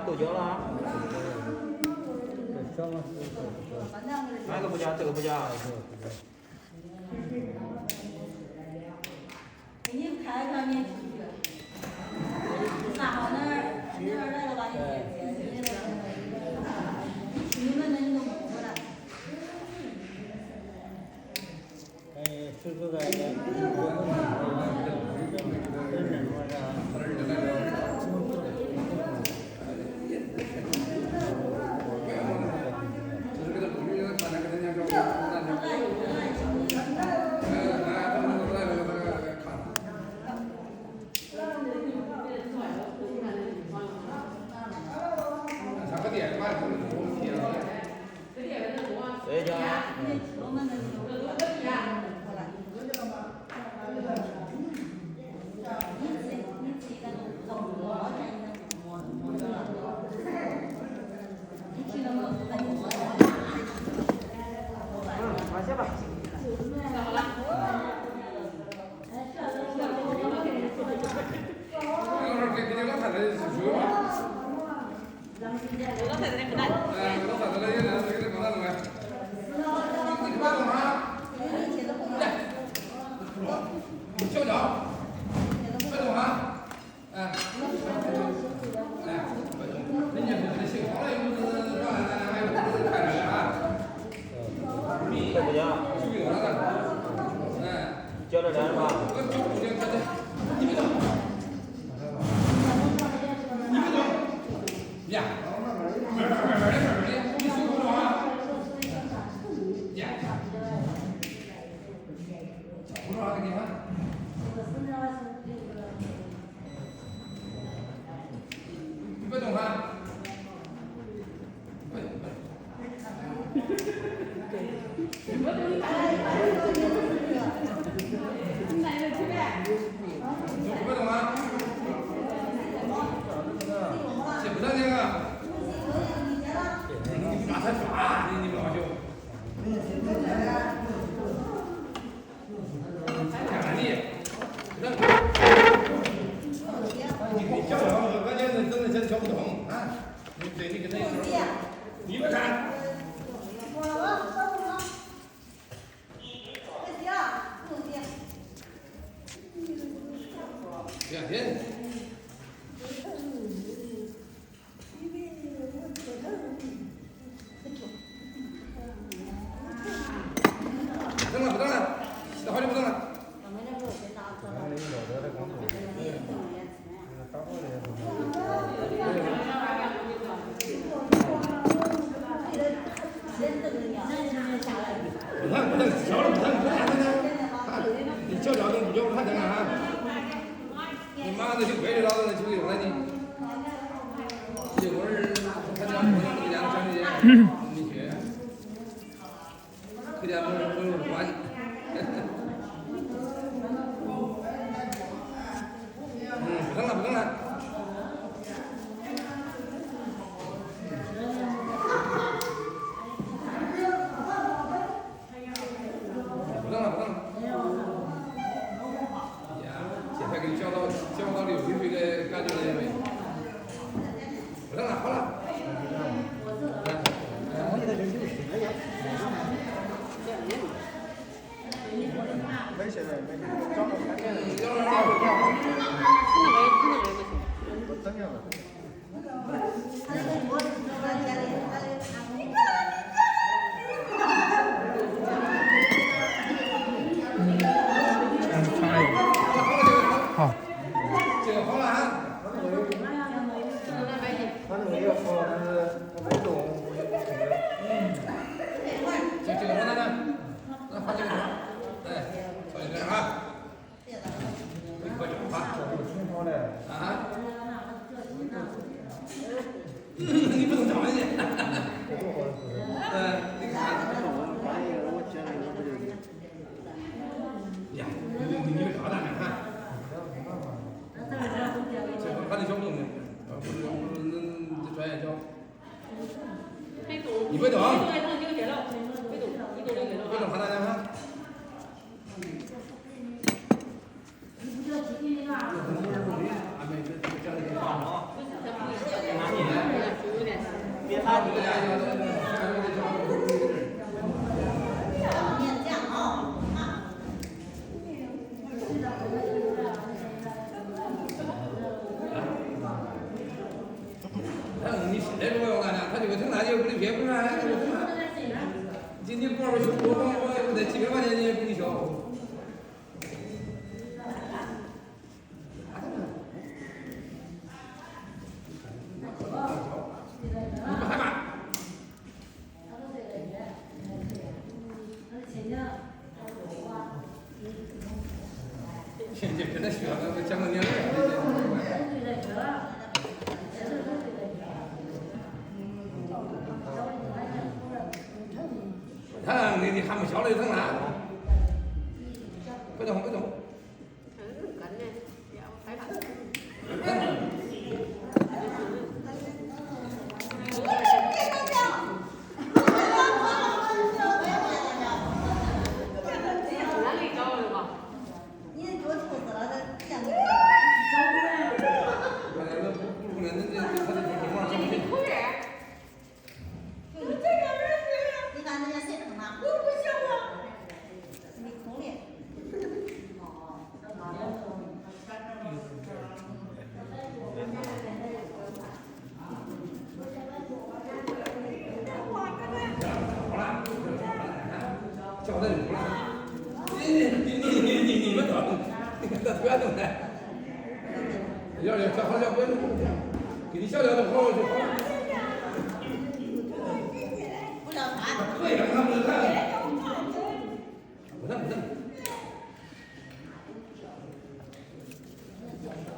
豆角了，哪个不加？这个不加。给你开一块面皮，拿好那儿来了吧？你们能弄过来？吃这个。交了钱吧？真的。这个好了啊。他那个也好，但是他没动，这个好呢？那好几个，哎，好几个啊。没可以吧？挺好的。啊？你不能找人家。你看。呀，你别搞他呢哈。这个把你小动物，不是专业教。你别动。别动，看大家哈。别怕你。你现在如果要干呢，他这个挺大就不得撇不然，今天光是修，我在几百块钱你也不给修。现在跟他学那个讲个年味疼，你还没消的疼啊！别动，别动。叫他你不你们搞，不要动的。要叫好叫不要动，给你小点的好就好了。对呀，他不是看。不疼不疼。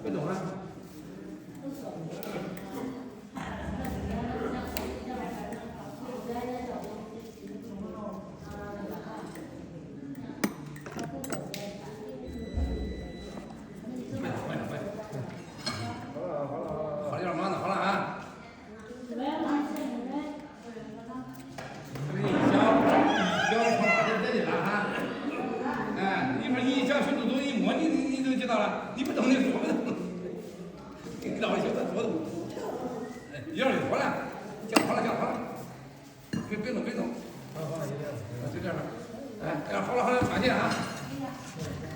别动啊。你不懂你说不懂，你老学的说的，一样就好了，讲好了讲好了，别动别动，就这样，哎，好了好了，传去啊，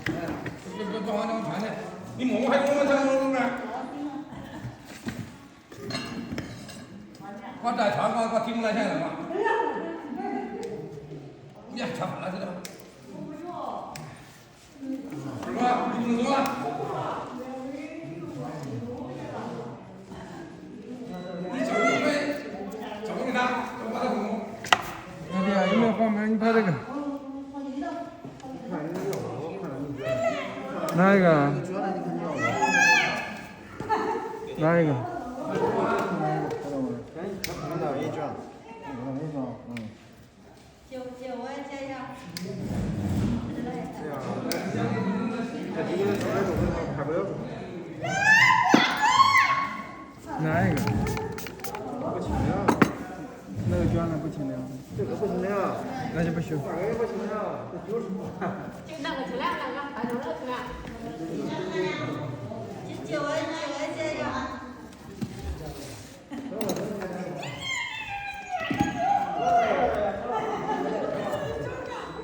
哎，别往那传去，你摸摸还摸摸这边，我再传我提供来钱了嘛，呀，传反了这个。是吧？你不能动啊！你找个呗，找个给他，找把他拱。老弟啊，有没有方便？你拍这个。哪一个？哪一个？借我也借一下。哪一个？不清凉。那个卷子不清凉。这个不清凉。那就不修。那个也不清凉，这就是。就那个质量那个。